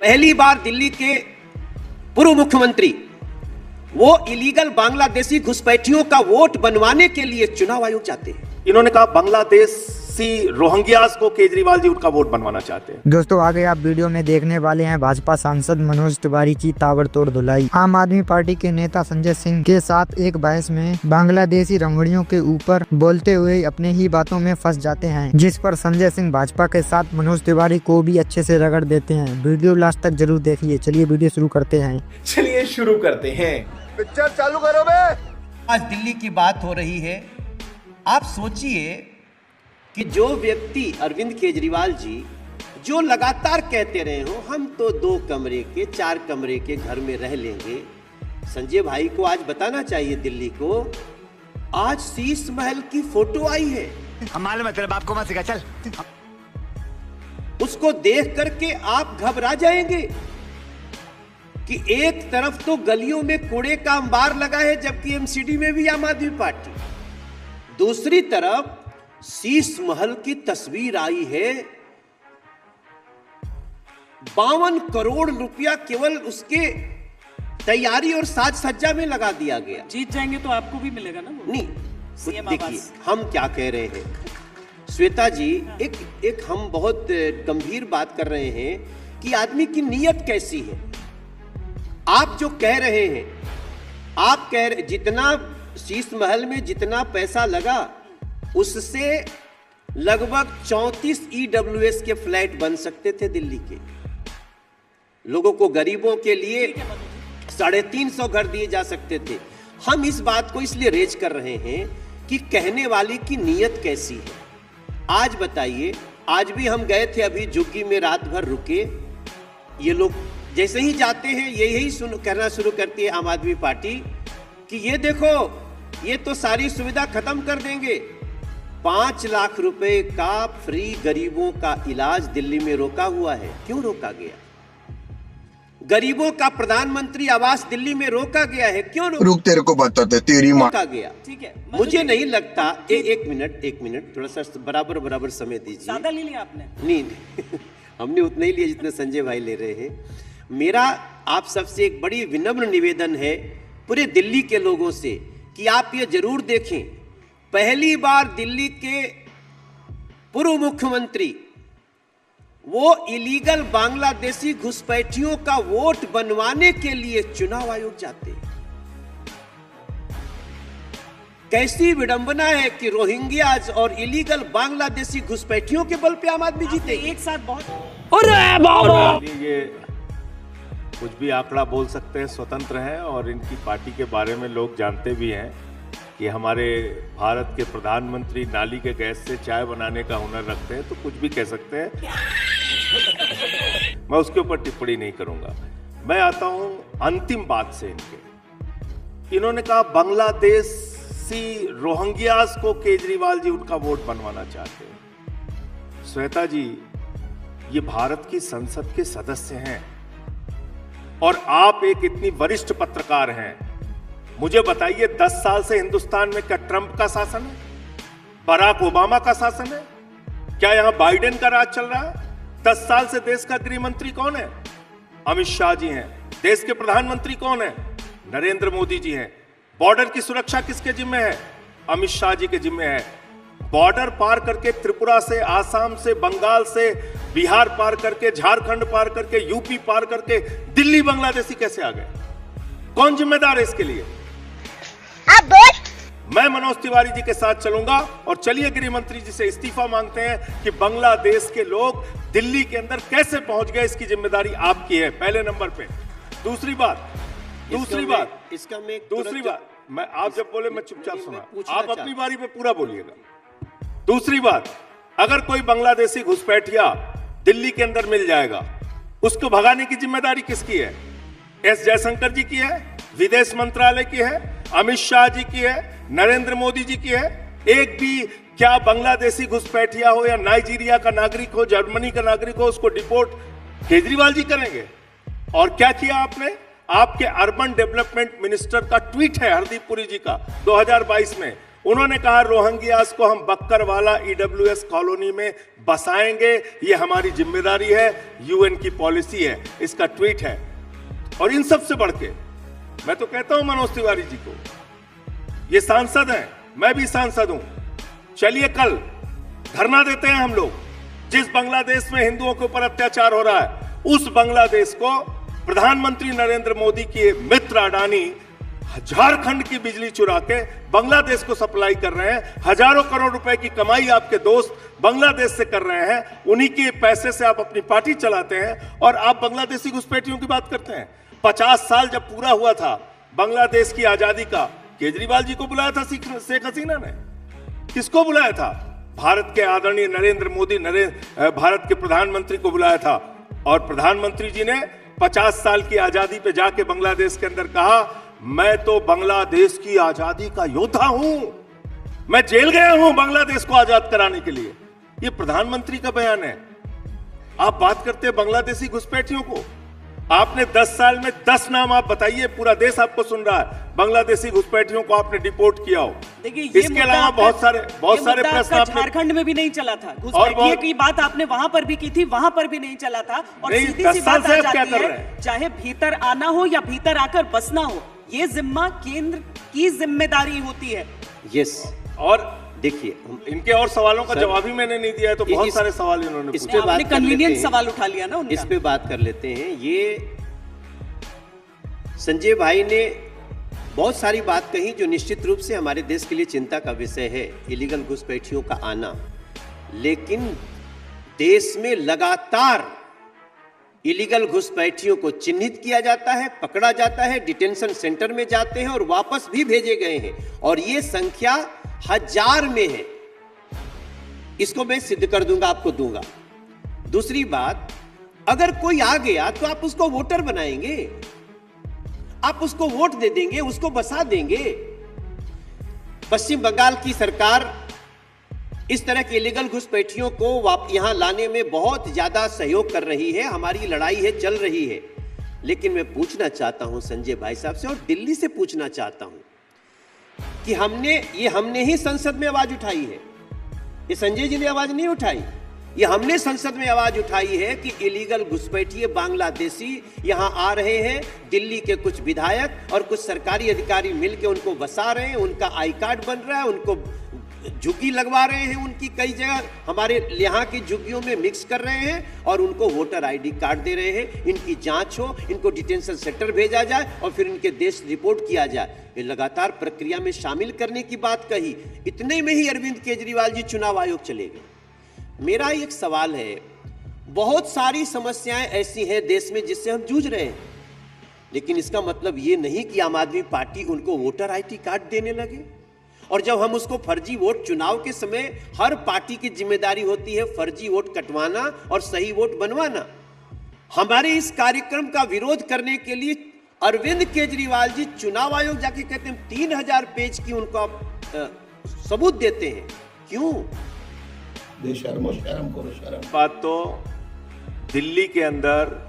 पहली बार दिल्ली के पूर्व मुख्यमंत्री वो इलीगल बांग्लादेशी घुसपैठियों का वोट बनवाने के लिए चुनाव आयोग जाते हैं। इन्होंने कहा बांग्लादेशी रोहिंग्यास को केजरीवाल जी उनका वोट बनवाना चाहते हैं। दोस्तों आगे आप वीडियो में देखने वाले हैं भाजपा सांसद मनोज तिवारी की ताबड़तोड़ धुलाई। आम आदमी पार्टी के नेता संजय सिंह के साथ एक बहस में बांग्लादेशी रोहिंग्याओं के ऊपर बोलते हुए अपने ही बातों में फंस जाते हैं, जिस पर संजय सिंह भाजपा के साथ मनोज तिवारी को भी अच्छे से रगड़ देते हैं। वीडियो लास्ट तक जरूर देखिए। चलिए वीडियो शुरू करते हैं। चलिए शुरू करते हैं। पिक्चर चालू करो बे। आज दिल्ली की बात हो रही है। आप सोचिए कि जो व्यक्ति अरविंद केजरीवाल जी जो लगातार कहते रहे हो हम तो 2 कमरे के 4 कमरे के घर में रह लेंगे, संजय भाई को आज बताना चाहिए दिल्ली को। आज शीश महल की फोटो आई है। हमारे मतलब आपको मत सिखा चल। उसको देख करके आप घबरा जाएंगे कि एक तरफ तो गलियों में कूड़े का अंबार लगा है, जबकि एमसीडी में भी आम आदमी पार्टी, दूसरी तरफ शीश महल की तस्वीर आई है। 52 करोड़ रुपया केवल उसके तैयारी और साज सज्जा में लगा दिया गया। जीत जाएंगे तो आपको भी मिलेगा ना वो? नहीं, देखिए हम क्या कह रहे हैं श्वेता जी, एक हम बहुत गंभीर बात कर रहे हैं कि आदमी की नीयत कैसी है। आप जो कह रहे हैं, आप कह रहे जितना शीश महल में जितना पैसा लगा उससे लगभग 34 EWS के फ्लैट बन सकते थे दिल्ली के लोगों को। गरीबों के लिए 350 घर दिए जा सकते थे। हम इस बात को इसलिए रेज कर रहे हैं कि कहने वाले की नीयत कैसी है। आज बताइए, आज भी हम गए थे, अभी झुग्गी में रात भर रुके। ये लोग जैसे ही जाते हैं यही कहना शुरू करती है आम आदमी पार्टी कि ये देखो ये तो सारी सुविधा खत्म कर देंगे। 5 लाख रुपए का फ्री गरीबों का इलाज दिल्ली में रोका हुआ है। क्यों रोका गया? गरीबों का प्रधानमंत्री आवास दिल्ली में रोका गया है। क्यों रुक, तेरे को बताते तेरी माँ रोका गया? ठीक है, मुझे नहीं लगता। एक मिनट थोड़ा सा बराबर समय दीजिए। ज्यादा ले लिया आपने? नहीं हमने उतना ही लिया जितना संजय भाई ले रहे हैं। मेरा आप सबसे एक बड़ी विनम्र निवेदन है पूरे दिल्ली के लोगों से कि आप ये जरूर देखें, पहली बार दिल्ली के पूर्व मुख्यमंत्री वो इलीगल बांग्लादेशी घुसपैठियों का वोट बनवाने के लिए चुनाव आयोग जाते हैं। कैसी विडंबना है कि रोहिंग्याज और इलीगल बांग्लादेशी घुसपैठियों के बल पे आम आदमी जीते एक साथ बहुत। ये कुछ भी आंकड़ा बोल सकते हैं, स्वतंत्र हैं, और इनकी पार्टी के बारे में लोग जानते भी हैं कि हमारे भारत के प्रधानमंत्री नाली के गैस से चाय बनाने का हुनर रखते हैं, तो कुछ भी कह सकते हैं। मैं उसके ऊपर टिप्पणी नहीं करूंगा। मैं आता हूं अंतिम बात से। इन्होंने कहा बांग्लादेशी रोहिंग्यास को केजरीवाल जी उनका वोट बनवाना चाहते हैं। श्वेता जी, ये भारत की संसद के सदस्य हैं और आप एक इतनी वरिष्ठ पत्रकार हैं। मुझे बताइए, 10 साल से हिंदुस्तान में क्या ट्रंप का शासन है? बराक ओबामा का शासन है? क्या यहां बाइडेन का राज चल रहा है? 10 साल से देश का गृह मंत्री कौन है? अमित शाह जी हैं। देश के प्रधानमंत्री कौन है? नरेंद्र मोदी जी हैं। बॉर्डर की सुरक्षा किसके जिम्मे है? अमित शाह जी के जिम्मे है। बॉर्डर पार करके त्रिपुरा से, आसाम से, बंगाल से, बिहार पार करके, झारखंड पार करके, यूपी पार करके दिल्ली बांग्लादेशी कैसे आ गए? कौन जिम्मेदार है इसके लिए? मैं मनोज तिवारी जी के साथ चलूंगा और चलिए गृह मंत्री जी से इस्तीफा मांगते हैं कि बांग्लादेश के लोग दिल्ली के अंदर कैसे पहुंच गए, इसकी जिम्मेदारी आपकी है, पहले नंबर पे। दूसरी बात मैं आप जब बोले मैं चुपचाप सुना, आप अपनी बारी पे पूरा बोलिएगा। दूसरी बात, अगर कोई बांग्लादेशी घुसपैठिया दिल्ली के अंदर मिल जाएगा, उसको भगाने की जिम्मेदारी किसकी है? एस जयशंकर जी की है, विदेश मंत्रालय की है, अमित शाह जी की है, नरेंद्र मोदी जी की है? एक भी क्या बांग्लादेशी घुसपैठिया हो या नाइजीरिया का नागरिक हो, जर्मनी का नागरिक हो, उसको डिपोर्ट केजरीवाल जी करेंगे? और क्या किया आपने? आपके अर्बन डेवलपमेंट मिनिस्टर का ट्वीट है हरदीप पुरी जी का 2022 में, उन्होंने कहा रोहिंग्यास को हम बक्करवाला ईडब्ल्यूएस कॉलोनी में बसाएंगे, ये हमारी जिम्मेदारी है, यूएन की पॉलिसी है। इसका ट्वीट है। और इन सब से बढ़ के मैं तो कहता हूं मनोज तिवारी जी को, ये सांसद हैं, मैं भी सांसद हूं, चलिए कल धरना देते हैं हम लोग। जिस बांग्लादेश में हिंदुओं के ऊपर अत्याचार हो रहा है, उस बांग्लादेश को प्रधानमंत्री नरेंद्र मोदी के मित्र अडानी झारखंड की बिजली चुरा के बांग्लादेश को सप्लाई कर रहे हैं। हजारों करोड़ रुपए की कमाई आपके दोस्त बांग्लादेश से कर रहे हैं, उन्हीं के पैसे से आप अपनी पार्टी चलाते हैं और आप बांग्लादेशी घुसपैठियों की बात करते हैं। 50 साल जब पूरा हुआ था बांग्लादेश की आजादी का, केजरीवाल जी को बुलाया था शेख हसीना ने? किसको बुलाया था? भारत के आदरणीय नरेंद्र मोदी भारत के प्रधानमंत्री को बुलाया था। और प्रधानमंत्री जी ने 50 साल की आजादी पे जाके बांग्लादेश के अंदर कहा, मैं तो बांग्लादेश की आजादी का योद्धा हूं, मैं जेल गया हूं बांग्लादेश को आजाद कराने के लिए। यह प्रधानमंत्री का बयान है। आप बात करते हैं बांग्लादेशी घुसपैठियों को। आपने 10 साल में 10 नाम आप बताइए, पूरा देश आपको सुन रहा है, बांग्लादेशी घुसपैठियों को आपने डिपोर्ट किया हो। देखिए, इसके अलावा बहुत सारे प्रश्न आपने झारखंड में भी नहीं चला था। घुसपैठियों की बात आपने वहां पर भी की थी, वहां पर भी नहीं चला था। और सीधी सी बात आ जाती है, चाहे भीतर आना हो या भीतर आकर बसना हो, ये जिम्मा केंद्र की जिम्मेदारी होती है। यस। और देखिए, इनके और सवालों का जवाब ही मैंने नहीं दिया है, तो बहुत सारे सवाल इन्होंने इस पे बात कन्वीनियंट सवाल उठा लिया ना उनका। इस पे बात कर लेते हैं। ये संजय भाई ने बहुत सारी बात कही जो निश्चित रूप से हमारे देश के लिए चिंता का विषय है, इलीगल घुसपैठियों का आना। लेकिन देश में लगातार इलीगल घुसपैठियों को चिन्हित किया जाता है, पकड़ा जाता है, डिटेंशन सेंटर में जाते हैं और वापस भी भेजे गए हैं, और ये संख्या 1000 में है। इसको मैं सिद्ध कर दूंगा, आपको दूंगा। दूसरी बात, अगर कोई आ गया तो आप उसको वोटर बनाएंगे, आप उसको वोट दे देंगे, उसको बसा देंगे। पश्चिम बंगाल की सरकार इस तरह के इलीगल घुसपैठियों को यहां लाने में बहुत ज्यादा सहयोग कर रही है। हमारी लड़ाई है, चल रही है। लेकिन मैं पूछना चाहता हूं संजय भाई साहब से, और दिल्ली से पूछना चाहता हूं कि हमने ही संसद में आवाज उठाई है। ये संजय जी ने आवाज नहीं उठाई, ये हमने संसद में आवाज उठाई है कि इलीगल घुसपैठिए बांग्लादेशी यहां आ रहे हैं। दिल्ली के कुछ विधायक और कुछ सरकारी अधिकारी मिलकर उनको बसा रहे हैं, उनका आई कार्ड बन रहा है, उनको झुग्गी लगवा रहे हैं, उनकी कई जगह हमारे यहाँ की झुग्गियों में मिक्स कर रहे हैं और उनको वोटर आईडी कार्ड दे रहे हैं। इनकी जांच हो, इनको डिटेंशन सेंटर भेजा जाए और फिर इनके देश रिपोर्ट किया जाए। ये लगातार प्रक्रिया में शामिल करने की बात कही। इतने में ही अरविंद केजरीवाल जी चुनाव आयोग चले गए। मेरा एक सवाल है, बहुत सारी समस्याएं ऐसी हैं देश में जिससे हम जूझ रहे हैं, लेकिन इसका मतलब ये नहीं कि आम आदमी पार्टी उनको वोटर आईडी कार्ड देने लगे। और जब हम उसको फर्जी वोट, चुनाव के समय हर पार्टी की जिम्मेदारी होती है फर्जी वोट कटवाना और सही वोट बनवाना। हमारे इस कार्यक्रम का विरोध करने के लिए अरविंद केजरीवाल जी चुनाव आयोग जाके कहते हैं 3000 पेज की उनको सबूत देते हैं। क्यों? शर्म करो, शर्म। बात तो दिल्ली के अंदर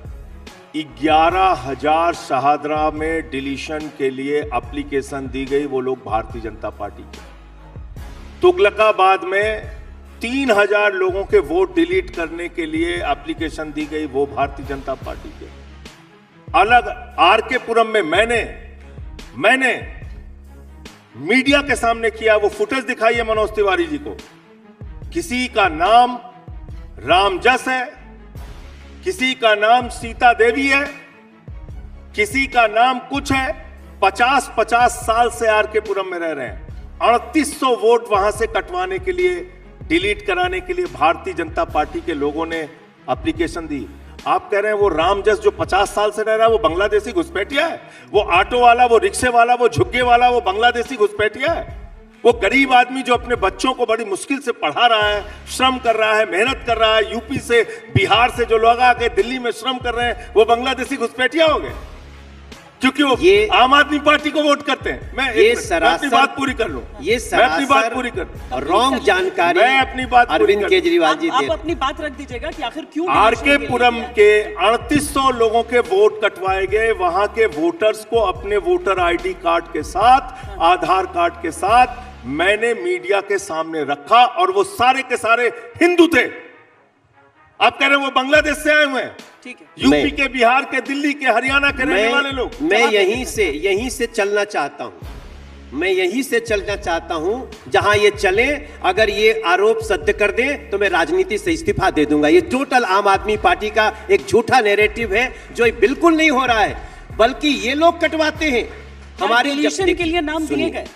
11,000 शहादरा में डिलीशन के लिए एप्लीकेशन दी गई, वो लोग भारतीय जनता पार्टी के। तुगलकाबाद में 3000 लोगों के वोट डिलीट करने के लिए एप्लीकेशन दी गई, वो भारतीय जनता पार्टी के। अलग आरके पुरम में मैंने मीडिया के सामने किया, वो फुटेज दिखाइए मनोज तिवारी जी को। किसी का नाम रामजस है, किसी का नाम सीता देवी है, किसी का नाम कुछ है। 50-50 साल से आरके पुरम में रह रहे हैं। 3800 वोट वहां से कटवाने के लिए, डिलीट कराने के लिए भारतीय जनता पार्टी के लोगों ने एप्लीकेशन दी। आप कह रहे हैं वो रामजस जो 50 साल से रह रहा है वो बांग्लादेशी घुसपैठिया है? वो ऑटो वाला, वो रिक्शे वाला, वो झुग्गे वाला, वो बांग्लादेशी घुसपैठिया है? वो गरीब आदमी जो अपने बच्चों को बड़ी मुश्किल से पढ़ा रहा है, श्रम कर रहा है, मेहनत कर रहा है, यूपी से, बिहार से जो लोग आके दिल्ली में श्रम कर रहे हैं, वो बांग्लादेशी घुसपैठिया हो गए क्योंकि वो आम आदमी पार्टी को वोट करते हैं। मैं अपनी बात पूरी कर लूं, मैं अपनी बात पूरी कर लूं। रॉन्ग जानकारी, मैं अपनी बात अरविंद केजरीवाल जी आप अपनी बात रख दीजिएगा कि आखिर क्यों आरके पुरम के 3800 लोगों के वोट कटवाए गए। वहां के वोटर्स को अपने वोटर आईडी कार्ड के साथ, आधार कार्ड के साथ मैंने मीडिया के सामने रखा और वो सारे के सारे हिंदू थे। आप कह रहे हैं वो बांग्लादेश से आए हुए हैं, ठीक है, यूपी के, बिहार के, दिल्ली के, हरियाणा के रहने वाले लोग। मैं यहीं से चलना चाहता हूं, मैं यहीं से चलना चाहता हूं जहां ये चले। अगर ये आरोप सत्य कर दे तो मैं राजनीति से इस्तीफा दे दूंगा। ये टोटल आम आदमी पार्टी का एक झूठा नैरेटिव है जो बिल्कुल नहीं हो रहा है, बल्कि ये लोग कटवाते हैं हमारे डिलीशन के लिए नाम दिए गए।